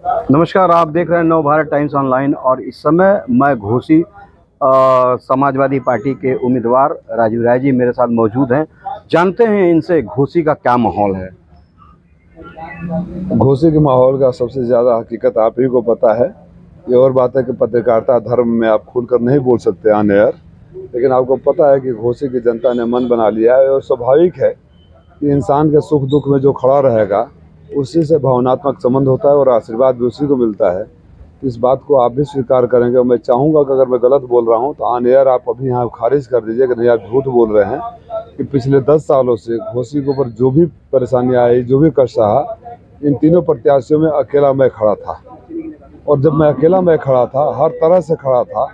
नमस्कार, आप देख रहे हैं नव भारत टाइम्स ऑनलाइन और इस समय मैं घोसी समाजवादी पार्टी के उम्मीदवार राजीव राय जी मेरे साथ मौजूद हैं। जानते हैं इनसे घोसी का क्या माहौल है। घोसी के माहौल का सबसे ज़्यादा हकीकत आप ही को पता है। ये और बात है कि पत्रकारिता धर्म में आप खुलकर नहीं बोल सकते आने यार, लेकिन आपको पता है कि घोसी की जनता ने मन बना लिया है और स्वाभाविक है कि इंसान के सुख दुख में जो खड़ा रहेगा उसी से भावनात्मक संबंध होता है और आशीर्वाद भी उसी को मिलता है। इस बात को आप भी स्वीकार करेंगे और मैं चाहूँगा कि अगर मैं गलत बोल रहा हूँ तो ऑन एयर आप अभी यहाँ खारिज कर दीजिए कि नहीं आप झूठ बोल रहे हैं कि पिछले 10 सालों से घोसी के ऊपर जो भी परेशानियाँ आई, जो भी कष्ट रहा, इन तीनों प्रत्याशियों में अकेला मैं खड़ा था। और जब मैं अकेला मैं खड़ा था, हर तरह से खड़ा था,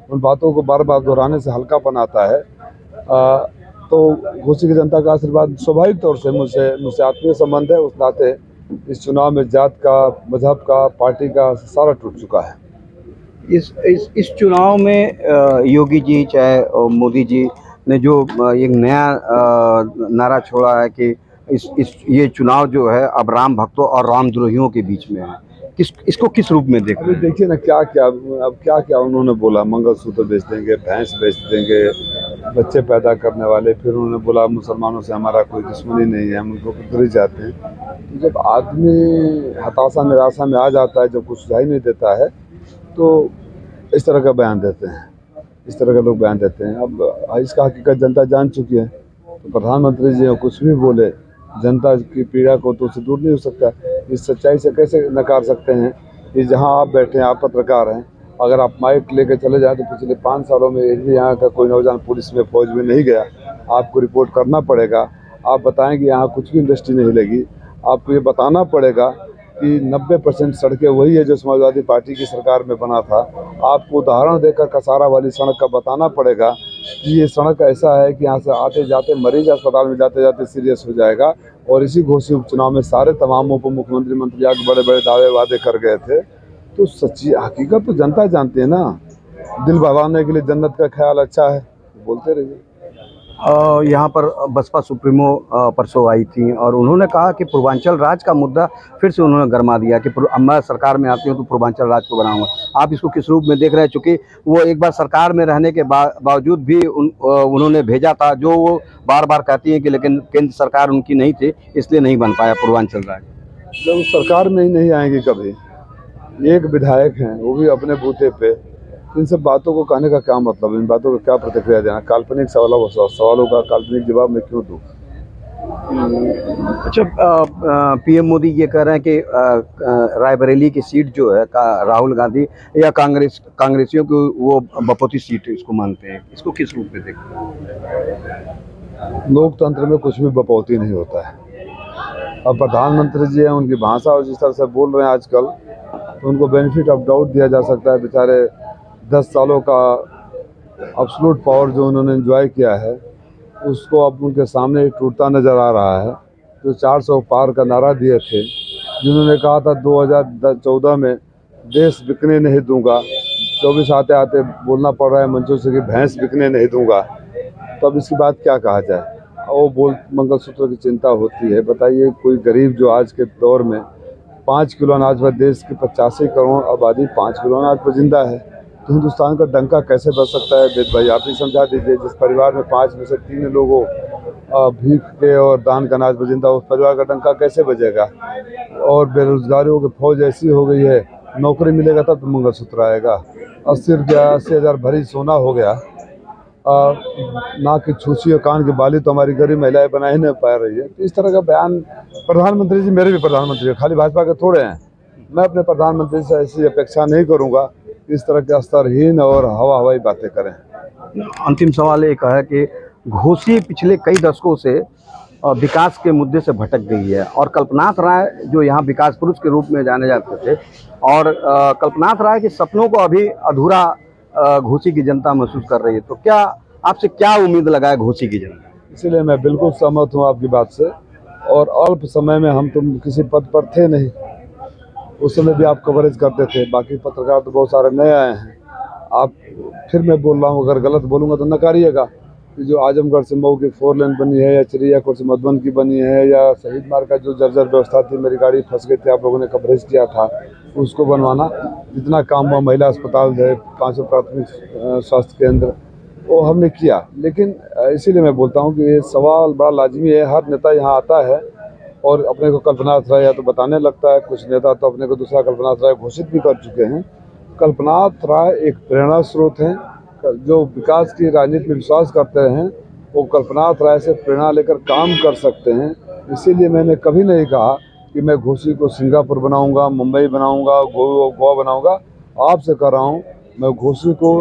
उन बातों को बार बार दोहराने से हल्कापन आता है। तो घोसी की जनता का आशीर्वाद स्वाभाविक तौर से मुझसे आत्मीय संबंध है। उस नाते इस चुनाव में जात का, मजहब का, पार्टी का सारा टूट चुका है। इस चुनाव में योगी जी चाहे मोदी जी ने जो एक नया नारा छोड़ा है कि इस ये चुनाव जो है अब राम भक्तों और रामद्रोहियों के बीच में है। इसको किस रूप में देख अभी रहे हैं? देखिए ना क्या क्या, अब क्या क्या उन्होंने बोला, मंगलसूत्र बेच देंगे, भैंस बेच देंगे, बच्चे पैदा करने वाले, फिर उन्होंने बोला मुसलमानों से हमारा कोई दुश्मनी नहीं है, हम उनको दूर ही जाते हैं। तो जब आदमी हताशा निराशा में आ जाता है, जब कुछ सुझाई नहीं देता है, तो इस तरह का बयान देते हैं, इस तरह के लोग बयान देते हैं। अब इसका हकीकत जनता जान चुकी है, तो प्रधानमंत्री जी कुछ भी बोले, जनता की पीड़ा को तो उससे दूर नहीं हो सकता। इस सच्चाई से कैसे नकार सकते हैं कि जहां आप बैठे हैं, आप पत्रकार हैं, अगर आप माइक लेकर चले जाएं तो पिछले 5 सालों में एक भी यहाँ का कोई नौजवान पुलिस में, फौज में नहीं गया, आपको रिपोर्ट करना पड़ेगा। आप बताएं कि यहाँ कुछ भी इंडस्ट्री नहीं लगी, आपको ये बताना पड़ेगा कि 90% सड़कें वही है जो समाजवादी पार्टी की सरकार में बना था। आपको उदाहरण देकर कसारा वाली सड़क का बताना पड़ेगा कि ये सड़क ऐसा है कि यहाँ से आते जाते मरीज अस्पताल में जाते जाते सीरियस हो जाएगा। और इसी घोषित उपचुनाव में सारे तमाम उप मुख्यमंत्री, मंत्री आगे बड़े बड़े दावे वादे कर गए थे। तो सच्ची हकीकत तो जनता जानती है ना। दिल बहलाने के लिए जन्नत का ख्याल अच्छा है, बोलते रहिए। यहाँ पर बसपा सुप्रीमो परसों आई थी और उन्होंने कहा कि पूर्वांचल राज्य का मुद्दा फिर से उन्होंने गरमा दिया कि मैं सरकार में आती हूँ तो पूर्वांचल राज्य को बनाऊंगा। आप इसको किस रूप में देख रहे हैं, चूँकि वो एक बार सरकार में रहने के बावजूद भी उन्होंने भेजा था, जो वो बार बार कहती हैं कि लेकिन केंद्र सरकार उनकी नहीं थी इसलिए नहीं बन पाया पूर्वांचल राज्य। जब सरकार में ही नहीं आएंगे कभी, एक विधायक हैं वो भी अपने बूते पे, तो इन सब बातों को कहने का क्या मतलब, इन बातों का क्या प्रतिक्रिया देना, काल्पनिक सवालों का काल्पनिक जवाब मैं क्यों दूँ। अच्छा, पीएम मोदी ये कह रहे हैं कि रायबरेली की सीट जो है राहुल गांधी या कांग्रेसियों की वो बपौती सीट इसको मानते हैं। इसको किस रूप में देखते हैं? लोकतंत्र में कुछ भी बपौती नहीं होता है। अब प्रधानमंत्री जी हैं, उनकी भाषा और जिस तरह से बोल रहे हैं आजकल, तो उनको बेनिफिट ऑफ डाउट दिया जा सकता है। बेचारे 10 सालों का अब्सोल्यूट पावर जो उन्होंने एंजॉय किया है, उसको अब उनके सामने टूटता नज़र आ रहा है। जो 400 पार का नारा दिए थे, जिन्होंने कहा था 2014 में देश बिकने नहीं दूंगा, 24 आते आते बोलना पड़ रहा है मंचों से कि भैंस बिकने नहीं दूंगा। तो अब इसकी बात क्या कहा जाए। वो बोल मंगलसूत्र की चिंता होती है। बताइए, कोई गरीब जो आज के दौर में 5 किलो अनाज पर, देश की 85 करोड़ आबादी 5 किलो अनाज पर जिंदा है, तो हिंदुस्तान का डंका कैसे बच सकता है। वेद भाई, आप ही समझा दीजिए। जिस परिवार में 5 में से 3 लोगों भीख के और दान का अनाज पर जिंदा, उस परिवार का डंका कैसे बजेगा। और बेरोजगारियों की फौज ऐसी हो गई है, नौकरी मिलेगा तब तो मंगलसूत्र आएगा। 80,000 भरी सोना हो गया, नाक की छूछी और कान की बाली तो हमारी गरीब महिलाएं बना ही नहीं पा रही है। तो इस तरह का बयान, प्रधानमंत्री जी मेरे भी प्रधानमंत्री है, खाली भाजपा के थोड़े हैं। मैं अपने प्रधानमंत्री से ऐसी अपेक्षा नहीं करूंगा कि इस तरह के स्तरहीन और हवाई बातें करें। अंतिम सवाल एक है कि घोसी पिछले कई दशकों से विकास के मुद्दे से भटक गई है और कल्पनाथ राय जो यहाँ विकास पुरुष के रूप में जाने जाते थे, और कल्पनाथ राय के सपनों को अभी अधूरा घोसी की जनता महसूस कर रही है। तो क्या आपसे क्या उम्मीद लगाए घोसी की जनता? इसीलिए मैं बिल्कुल सहमत हूँ आपकी बात से। और अल्प समय में हम तुम किसी पद पर थे नहीं, उस समय भी आप कवरेज करते थे। बाकी पत्रकार तो बहुत सारे नए आए हैं। आप, फिर मैं बोल रहा हूँ, अगर गलत बोलूँगा तो नकारिएगा कि जो आजमगढ़ से मऊ की 4 लेन बनी है, या चिड़ियाकोट से मधुबन की बनी है, या शहीद मार्ग का जो जर्जर व्यवस्था थी, मेरी गाड़ी फंस गई थी, आप लोगों ने कवरेज किया था। उसको बनवाना, जितना काम हुआ महिला अस्पताल है, 5 प्राथमिक स्वास्थ्य केंद्र, वो हमने किया। लेकिन इसीलिए मैं बोलता हूँ कि ये सवाल बड़ा लाजमी है। हर नेता यहाँ आता है और अपने को कल्पनाथ राय या तो बताने लगता है, कुछ नेता तो अपने को दूसरा कल्पनाथ राय घोषित भी कर चुके हैं। कल्पनाथ राय एक प्रेरणा स्रोत हैं, जो विकास की राजनीति में विश्वास करते हैं, वो कल्पनाथ राय से प्रेरणा लेकर काम कर सकते हैं। इसीलिए मैंने कभी नहीं कहा कि मैं घोसी को सिंगापुर बनाऊंगा, मुंबई बनाऊंगा, गोवा बनाऊंगा। आपसे कह रहा हूँ, मैं घोसी को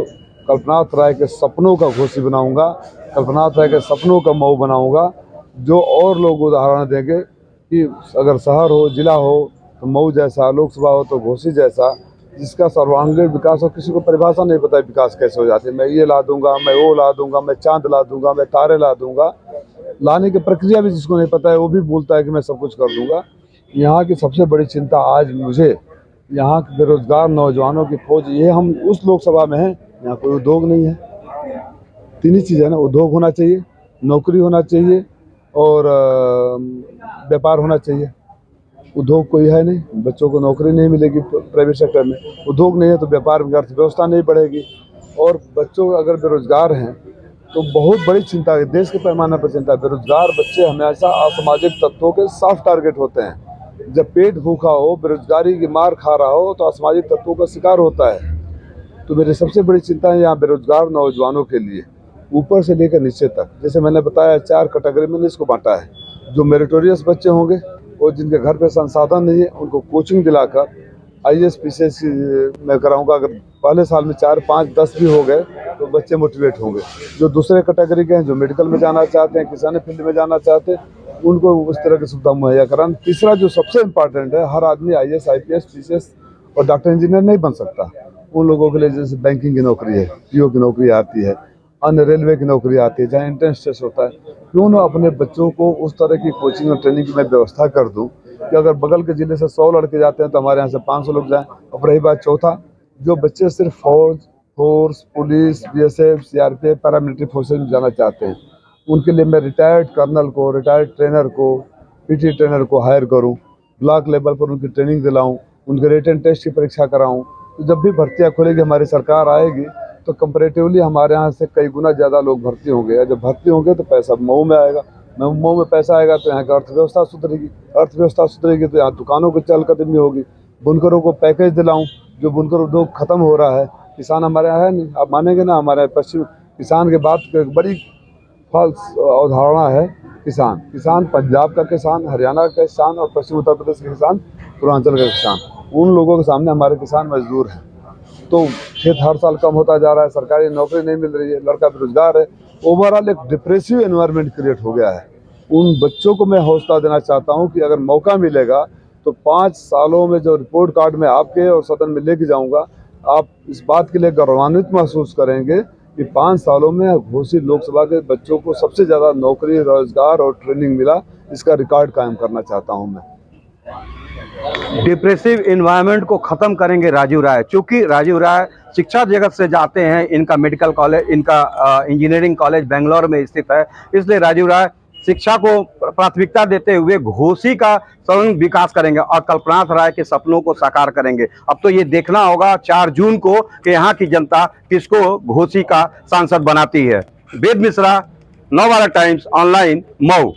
कल्पनाथ राय के सपनों का घोसी बनाऊंगा, कल्पनाथ राय के सपनों का मऊ बनाऊंगा, जो और लोग उदाहरण देंगे कि अगर शहर हो, जिला हो तो मऊ जैसा, लोकसभा हो तो घोसी जैसा, जिसका सर्वांगीण विकास हो। किसी को परिभाषा नहीं पता है विकास कैसे हो जाती है। मैं ये ला दूंगा, मैं वो ला दूंगा, मैं चांद ला दूंगा, मैं तारे ला दूंगा। लाने की प्रक्रिया भी जिसको नहीं पता है वो भी बोलता है कि मैं सब कुछ कर दूंगा। यहाँ की सबसे बड़ी चिंता आज मुझे, यहाँ के बेरोजगार नौजवानों की फौज, ये हम उस लोकसभा में हैं, यहाँ कोई उद्योग नहीं है। 3 ही चीज़ है ना, उद्योग होना चाहिए, नौकरी होना चाहिए और व्यापार होना चाहिए। उद्योग कोई है नहीं, बच्चों को नौकरी नहीं मिलेगी प्राइवेट सेक्टर में। उद्योग नहीं है तो व्यापार में अर्थव्यवस्था नहीं बढ़ेगी। और बच्चों अगर बेरोजगार हैं तो बहुत बड़ी चिंता है, देश के पैमाने पर चिंता है। बेरोजगार बच्चे हमेशा असामाजिक तत्वों के सॉफ्ट टारगेट होते हैं। जब पेट भूखा हो, बेरोजगारी की मार खा रहा हो, तो असामाजिक तत्वों का शिकार होता है। तो मेरी सबसे बड़ी चिंता है यहाँ बेरोजगार नौजवानों के लिए, ऊपर से लेकर नीचे तक। जैसे मैंने बताया, 4 कैटेगरी में इसको बांटा है। जो मेरिटोरियस बच्चे होंगे और जिनके घर पे संसाधन नहीं है, उनको कोचिंग दिलाकर IAS PCS मैं कराऊंगा। अगर पहले साल में 4, 5, 10 भी हो गए तो बच्चे मोटिवेट होंगे। जो दूसरे कैटेगरी के हैं, जो मेडिकल में जाना चाहते हैं, किसानी फील्ड में जाना चाहते हैं, उनको उस तरह की सुविधा मुहैया कराना। तीसरा जो सबसे इम्पॉर्टेंट है, हर आदमी IAS IPS PCS और डॉक्टर इंजीनियर नहीं बन सकता। उन लोगों के लिए जैसे बैंकिंग की नौकरी है, PO की नौकरी आती है, अन्य रेलवे की नौकरी आती है, जहाँ एंट्रेंस टेस्ट होता है। क्यों ना अपने बच्चों को उस तरह की कोचिंग और ट्रेनिंग की मैं व्यवस्था कर दूं कि अगर बगल के ज़िले से 100 लड़के जाते हैं तो हमारे यहाँ से 500 लोग जाएं। अब रही बात चौथा, जो बच्चे सिर्फ फौज, force, police, BSF, CRPF, paramilitary forces में जाना चाहते हैं, उनके लिए मैं रिटायर्ड कर्नल को, रिटायर्ड ट्रेनर को, PT ट्रेनर को हायर करूँ, ब्लॉक लेवल पर उनकी ट्रेनिंग दिलाऊँ, उनके रिटन टेस्ट की परीक्षा कराऊँ। तो जब भी भर्तियाँ खुलेगी, हमारी सरकार आएगी, तो कंपैरेटिवली हमारे यहाँ से कई गुना ज़्यादा लोग भर्ती होंगे। जब भर्ती होंगे तो पैसा मऊ में आएगा, मऊ में पैसा आएगा तो यहाँ की अर्थव्यवस्था सुधरेगी, अर्थव्यवस्था सुधरेगी तो यहाँ दुकानों की चहलकदमी होगी। बुनकरों को पैकेज दिलाऊं, जो बुनकर उद्योग खत्म हो रहा है। किसान हमारे यहाँ है नहीं, आप मानेंगे ना, हमारे पश्चिम किसान के बात एक बड़ी फॉल्स अवधारणा है। किसान पंजाब का किसान, हरियाणा का किसान और पश्चिम उत्तर प्रदेश के किसान, पूर्वांचल का किसान, उन लोगों के सामने हमारे किसान मजदूर हैं। तो खेत हर साल कम होता जा रहा है, सरकारी नौकरी नहीं मिल रही है, लड़का बेरोजगार है। ओवरऑल एक डिप्रेसिव एनवायरनमेंट क्रिएट हो गया है। उन बच्चों को मैं हौसला देना चाहता हूं कि अगर मौका मिलेगा तो 5 सालों में जो रिपोर्ट कार्ड मैं आपके और सदन में लेके जाऊंगा, आप इस बात के लिए गौरवान्वित महसूस करेंगे कि 5 सालों में घोसी लोकसभा के बच्चों को सबसे ज़्यादा नौकरी, रोजगार और ट्रेनिंग मिला। इसका रिकॉर्ड कायम करना चाहता हूँ मैं। डिप्रेसिव इन्वायरमेंट को ख़त्म करेंगे राजीव राय। चूँकि राजीव राय शिक्षा जगत से जाते हैं, इनका मेडिकल कॉलेज, इनका इंजीनियरिंग कॉलेज बेंगलोर में स्थित है, इसलिए राजीव राय शिक्षा को प्राथमिकता देते हुए घोसी का सर्वांगीण विकास करेंगे और कल्पनाथ राय के सपनों को साकार करेंगे। अब तो ये देखना होगा 4 जून को कि यहाँ की जनता किसको घोसी का सांसद बनाती है। वेद मिश्रा, नवभारत टाइम्स ऑनलाइन, मऊ।